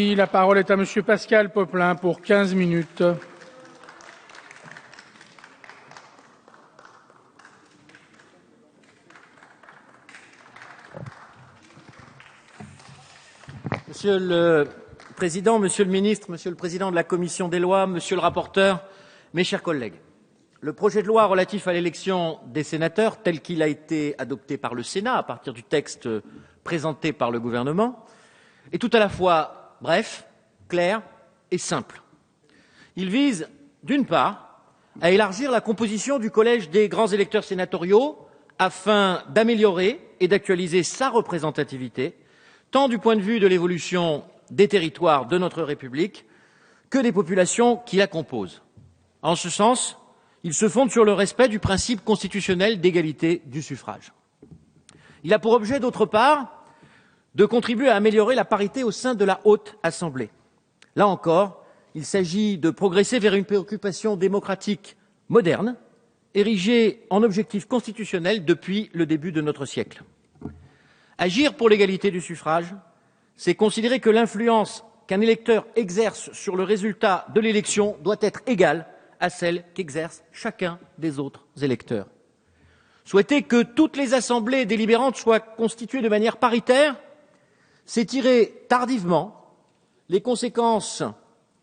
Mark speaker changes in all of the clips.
Speaker 1: La parole est à Monsieur Pascal Popelin pour 15 minutes.
Speaker 2: Monsieur le Président, Monsieur le Ministre, Monsieur le Président de la Commission des lois, Monsieur le rapporteur, mes chers collègues, le projet de loi relatif à l'élection des sénateurs, tel qu'il a été adopté par le Sénat à partir du texte présenté par le gouvernement, est tout à la fois bref, clair et simple. Il vise, d'une part, à élargir la composition du collège des grands électeurs sénatoriaux afin d'améliorer et d'actualiser sa représentativité, tant du point de vue de l'évolution des territoires de notre République que des populations qui la composent. En ce sens, il se fonde sur le respect du principe constitutionnel d'égalité du suffrage. Il a pour objet, d'autre part, de contribuer à améliorer la parité au sein de la Haute Assemblée. Là encore, il s'agit de progresser vers une préoccupation démocratique moderne, érigée en objectif constitutionnel depuis le début de notre siècle. Agir pour l'égalité du suffrage, c'est considérer que l'influence qu'un électeur exerce sur le résultat de l'élection doit être égale à celle qu'exerce chacun des autres électeurs. Souhaiter que toutes les assemblées délibérantes soient constituées de manière paritaire, c'est tirer tardivement les conséquences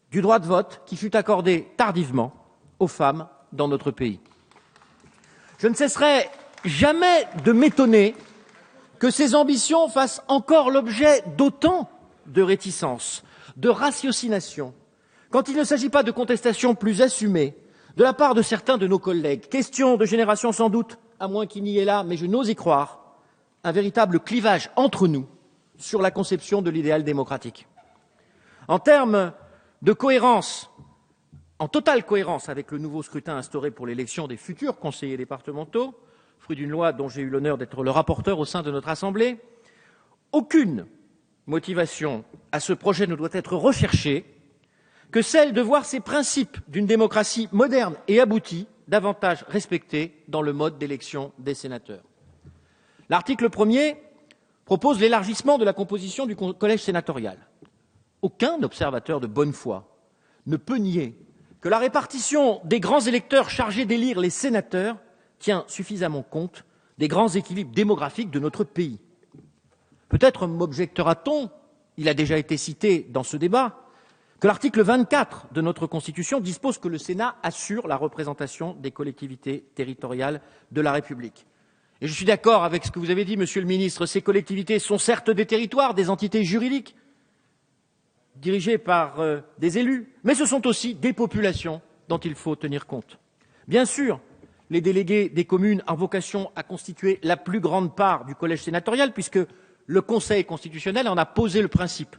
Speaker 2: du droit de vote qui fut accordé tardivement aux femmes dans notre pays. Je ne cesserai jamais de m'étonner que ces ambitions fassent encore l'objet d'autant de réticences, de ratiocination, quand il ne s'agit pas de contestations plus assumées de la part de certains de nos collègues. Question de génération sans doute, à moins qu'il n'y ait là, mais je n'ose y croire, un véritable clivage entre nous sur la conception de l'idéal démocratique. En termes de cohérence, en totale cohérence avec le nouveau scrutin instauré pour l'élection des futurs conseillers départementaux, fruit d'une loi dont j'ai eu l'honneur d'être le rapporteur au sein de notre Assemblée, aucune motivation à ce projet ne doit être recherchée que celle de voir ces principes d'une démocratie moderne et aboutie davantage respectés dans le mode d'élection des sénateurs. L'article 1er propose l'élargissement de la composition du collège sénatorial. Aucun observateur de bonne foi ne peut nier que la répartition des grands électeurs chargés d'élire les sénateurs tient suffisamment compte des grands équilibres démographiques de notre pays. Peut-être m'objectera-t-on, il a déjà été cité dans ce débat, que l'article 24 de notre Constitution dispose que le Sénat assure la représentation des collectivités territoriales de la République. Et je suis d'accord avec ce que vous avez dit, Monsieur le Ministre, ces collectivités sont certes des territoires, des entités juridiques, dirigées par des élus, mais ce sont aussi des populations dont il faut tenir compte. Bien sûr, les délégués des communes ont vocation à constituer la plus grande part du collège sénatorial, puisque le Conseil constitutionnel en a posé le principe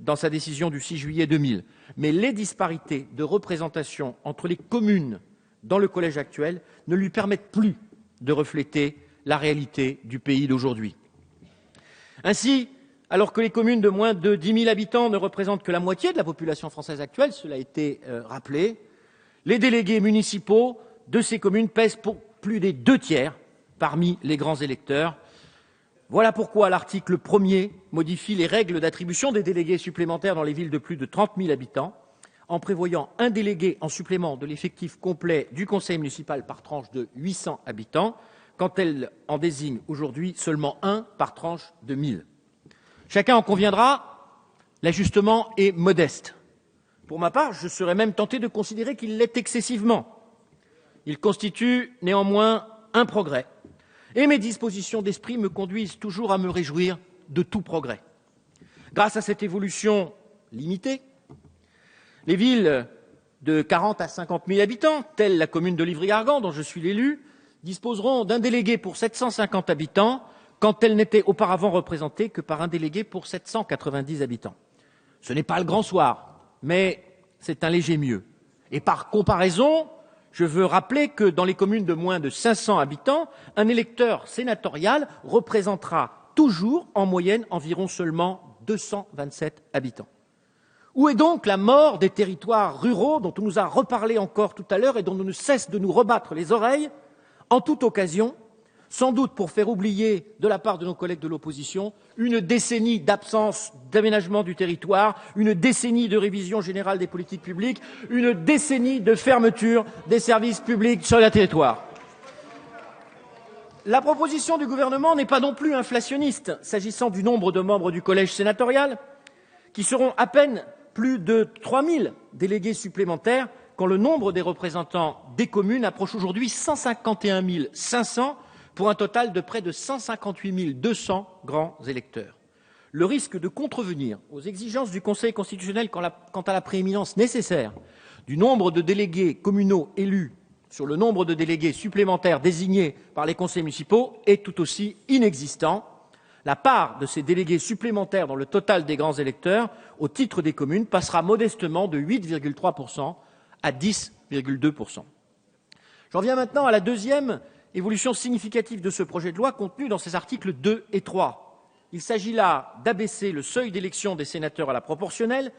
Speaker 2: dans sa décision du 6 juillet 2000. Mais les disparités de représentation entre les communes dans le collège actuel ne lui permettent plus de refléter la réalité du pays d'aujourd'hui. Ainsi, alors que les communes de moins de 10 000 habitants ne représentent que la moitié de la population française actuelle, cela a été rappelé, les délégués municipaux de ces communes pèsent pour plus des 2/3 parmi les grands électeurs. Voilà pourquoi l'article 1er modifie les règles d'attribution des délégués supplémentaires dans les villes de plus de 30 000 habitants, en prévoyant un délégué en supplément de l'effectif complet du conseil municipal par tranche de 800 habitants, quand elle en désigne aujourd'hui seulement un par tranche de 1000. Chacun en conviendra, l'ajustement est modeste. Pour ma part, je serais même tenté de considérer qu'il l'est excessivement. Il constitue néanmoins un progrès. Et mes dispositions d'esprit me conduisent toujours à me réjouir de tout progrès. Grâce à cette évolution limitée, les villes de 40 à 50 000 habitants, telle la commune de Livry-Gargan, dont je suis l'élu, disposeront d'un délégué pour 750 habitants, quand elles n'étaient auparavant représentées que par un délégué pour 790 habitants. Ce n'est pas le grand soir, mais c'est un léger mieux. Et par comparaison, je veux rappeler que dans les communes de moins de 500 habitants, un électeur sénatorial représentera toujours en moyenne environ seulement 227 habitants. Où est donc la mort des territoires ruraux dont on nous a reparlé encore tout à l'heure et dont on ne cesse de nous rebattre les oreilles en toute occasion, sans doute pour faire oublier, de la part de nos collègues de l'opposition, une décennie d'absence d'aménagement du territoire, une décennie de révision générale des politiques publiques, une décennie de fermeture des services publics sur le territoire. La proposition du gouvernement n'est pas non plus inflationniste, s'agissant du nombre de membres du collège sénatorial, qui seront à peine plus de 3 000 délégués supplémentaires, quand le nombre des représentants des communes approche aujourd'hui 151 500, pour un total de près de 158 200 grands électeurs. Le risque de contrevenir aux exigences du Conseil constitutionnel quant à la prééminence nécessaire du nombre de délégués communaux élus sur le nombre de délégués supplémentaires désignés par les conseils municipaux est tout aussi inexistant. La part de ces délégués supplémentaires dans le total des grands électeurs au titre des communes passera modestement de 8,3% à 10,2%. J'en viens maintenant à la deuxième évolution significative de ce projet de loi contenue dans ses articles 2 et 3. Il s'agit là d'abaisser le seuil d'élection des sénateurs à la proportionnelle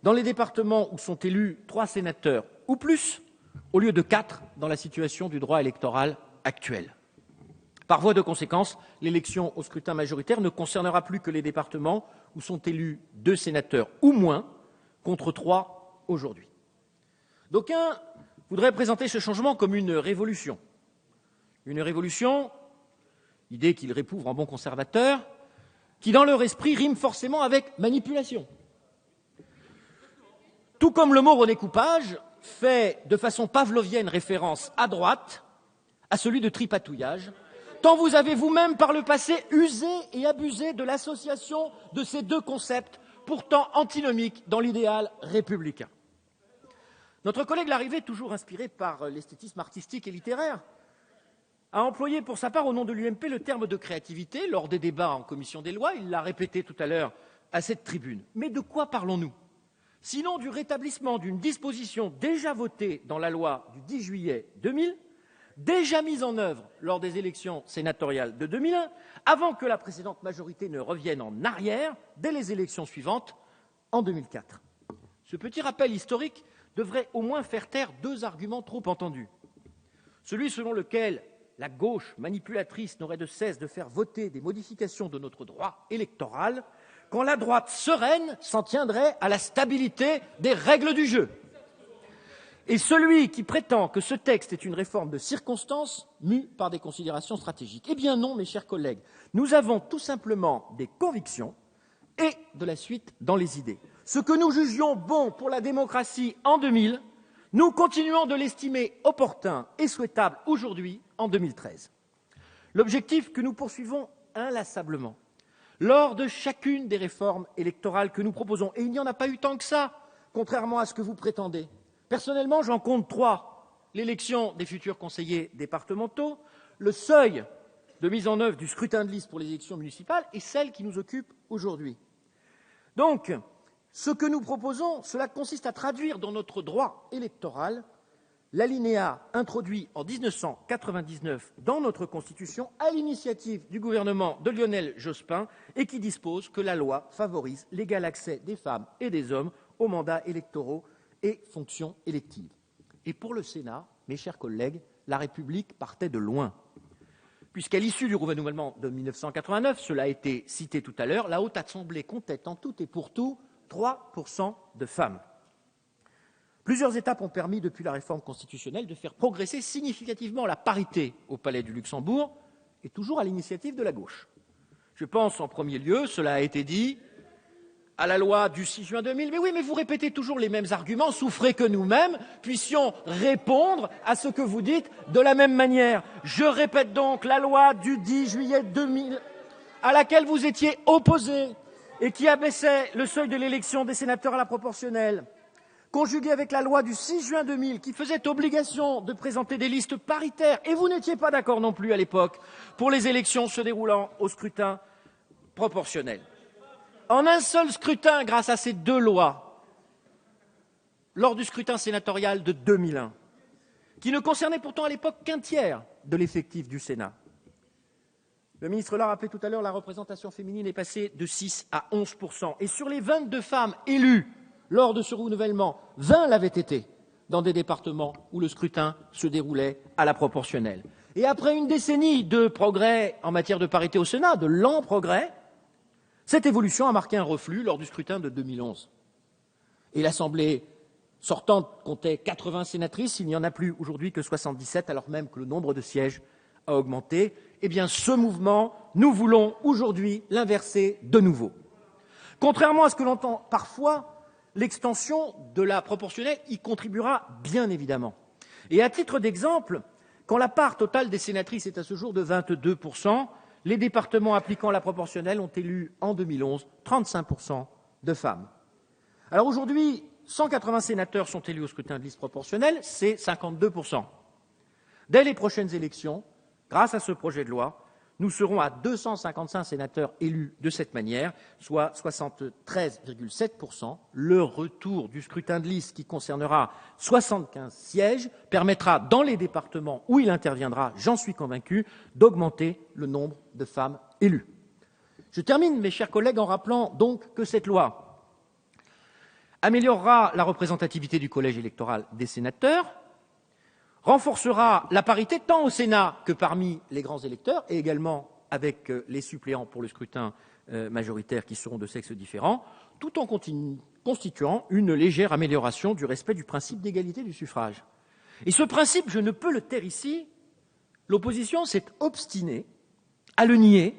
Speaker 2: dans les départements où sont élus 3 sénateurs ou plus, au lieu de 4 dans la situation du droit électoral actuel. Par voie de conséquence, l'élection au scrutin majoritaire ne concernera plus que les départements où sont élus 2 sénateurs ou moins, contre 3 aujourd'hui. D'aucuns voudraient présenter ce changement comme une révolution. Une révolution, idée qu'ils répouvrent en bons conservateurs, qui dans leur esprit rime forcément avec manipulation. Tout comme le mot redécoupage fait de façon pavlovienne référence à droite à celui de tripatouillage, tant vous avez vous-même par le passé usé et abusé de l'association de ces deux concepts, pourtant antinomiques dans l'idéal républicain. Notre collègue Larrivé, toujours inspiré par l'esthétisme artistique et littéraire, a employé pour sa part au nom de l'UMP le terme de créativité lors des débats en commission des lois. Il l'a répété tout à l'heure à cette tribune. Mais de quoi parlons-nous ? Sinon du rétablissement d'une disposition déjà votée dans la loi du 10 juillet 2000, déjà mise en œuvre lors des élections sénatoriales de 2001, avant que la précédente majorité ne revienne en arrière dès les élections suivantes en 2004. Ce petit rappel historique devrait au moins faire taire 2 arguments trop entendus. Celui selon lequel la gauche manipulatrice n'aurait de cesse de faire voter des modifications de notre droit électoral, quand la droite sereine s'en tiendrait à la stabilité des règles du jeu. Et celui qui prétend que ce texte est une réforme de circonstance mue par des considérations stratégiques. Eh bien non, mes chers collègues, nous avons tout simplement des convictions et de la suite dans les idées. Ce que nous jugions bon pour la démocratie en 2000, nous continuons de l'estimer opportun et souhaitable aujourd'hui en 2013. L'objectif que nous poursuivons inlassablement lors de chacune des réformes électorales que nous proposons, et il n'y en a pas eu tant que ça, contrairement à ce que vous prétendez. Personnellement, j'en compte 3. L'élection des futurs conseillers départementaux, le seuil de mise en œuvre du scrutin de liste pour les élections municipales et celle qui nous occupe aujourd'hui. Donc, ce que nous proposons, cela consiste à traduire dans notre droit électoral l'alinéa introduit en 1999 dans notre Constitution à l'initiative du gouvernement de Lionel Jospin et qui dispose que la loi favorise l'égal accès des femmes et des hommes aux mandats électoraux et fonctions électives. Et pour le Sénat, mes chers collègues, la République partait de loin. Puisqu'à l'issue du renouvellement de 1989, cela a été cité tout à l'heure, la Haute Assemblée comptait en tout et pour tout 3% de femmes. Plusieurs étapes ont permis, depuis la réforme constitutionnelle, de faire progresser significativement la parité au Palais du Luxembourg, et toujours à l'initiative de la gauche. Je pense en premier lieu, cela a été dit, à la loi du 6 juin 2000. Mais oui, mais vous répétez toujours les mêmes arguments, souffrez que nous-mêmes puissions répondre à ce que vous dites de la même manière. Je répète donc la loi du 10 juillet 2000, à laquelle vous étiez opposés et qui abaissait le seuil de l'élection des sénateurs à la proportionnelle, conjugué avec la loi du 6 juin 2000 qui faisait obligation de présenter des listes paritaires, et vous n'étiez pas d'accord non plus à l'époque, pour les élections se déroulant au scrutin proportionnel. En un seul scrutin, grâce à ces 2 lois, lors du scrutin sénatorial de 2001, qui ne concernait pourtant à l'époque qu'un tiers de l'effectif du Sénat. Le ministre l'a rappelé tout à l'heure, la représentation féminine est passée de 6 à 11%. Et sur les 22 femmes élues lors de ce renouvellement, 20 l'avaient été dans des départements où le scrutin se déroulait à la proportionnelle. Et après une décennie de progrès en matière de parité au Sénat, de lents progrès, cette évolution a marqué un reflux lors du scrutin de 2011. Et l'Assemblée sortante comptait 80 sénatrices, il n'y en a plus aujourd'hui que 77, alors même que le nombre de sièges a augmenté. Eh bien, ce mouvement, nous voulons aujourd'hui l'inverser de nouveau. Contrairement à ce que l'on entend parfois, l'extension de la proportionnelle y contribuera bien évidemment. Et à titre d'exemple, quand la part totale des sénatrices est à ce jour de 22%, les départements appliquant la proportionnelle ont élu en 2011 35% de femmes. Alors aujourd'hui, 180 sénateurs sont élus au scrutin de liste proportionnelle, c'est 52%. Dès les prochaines élections, grâce à ce projet de loi, nous serons à 255 sénateurs élus de cette manière, soit 73,7%. Le retour du scrutin de liste qui concernera 75 sièges permettra, dans les départements où il interviendra, j'en suis convaincu, d'augmenter le nombre de femmes élues. Je termine, mes chers collègues, en rappelant donc que cette loi améliorera la représentativité du collège électoral des sénateurs, renforcera la parité tant au Sénat que parmi les grands électeurs et également avec les suppléants pour le scrutin majoritaire qui seront de sexes différents, tout en constituant une légère amélioration du respect du principe d'égalité du suffrage. Et ce principe, je ne peux le taire ici, l'opposition s'est obstinée à le nier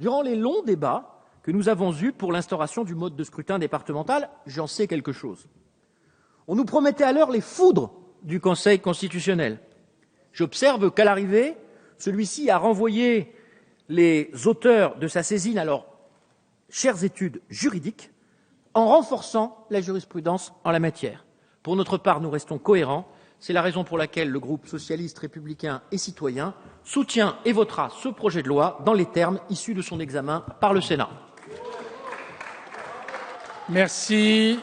Speaker 2: durant les longs débats que nous avons eus pour l'instauration du mode de scrutin départemental. J'en sais quelque chose. On nous promettait alors les foudres du Conseil constitutionnel. J'observe qu'à l'arrivée, celui-ci a renvoyé les auteurs de sa saisine à leurs chères études juridiques en renforçant la jurisprudence en la matière. Pour notre part, nous restons cohérents. C'est la raison pour laquelle le groupe socialiste, républicain et citoyen soutient et votera ce projet de loi dans les termes issus de son examen par le Sénat.
Speaker 1: Merci.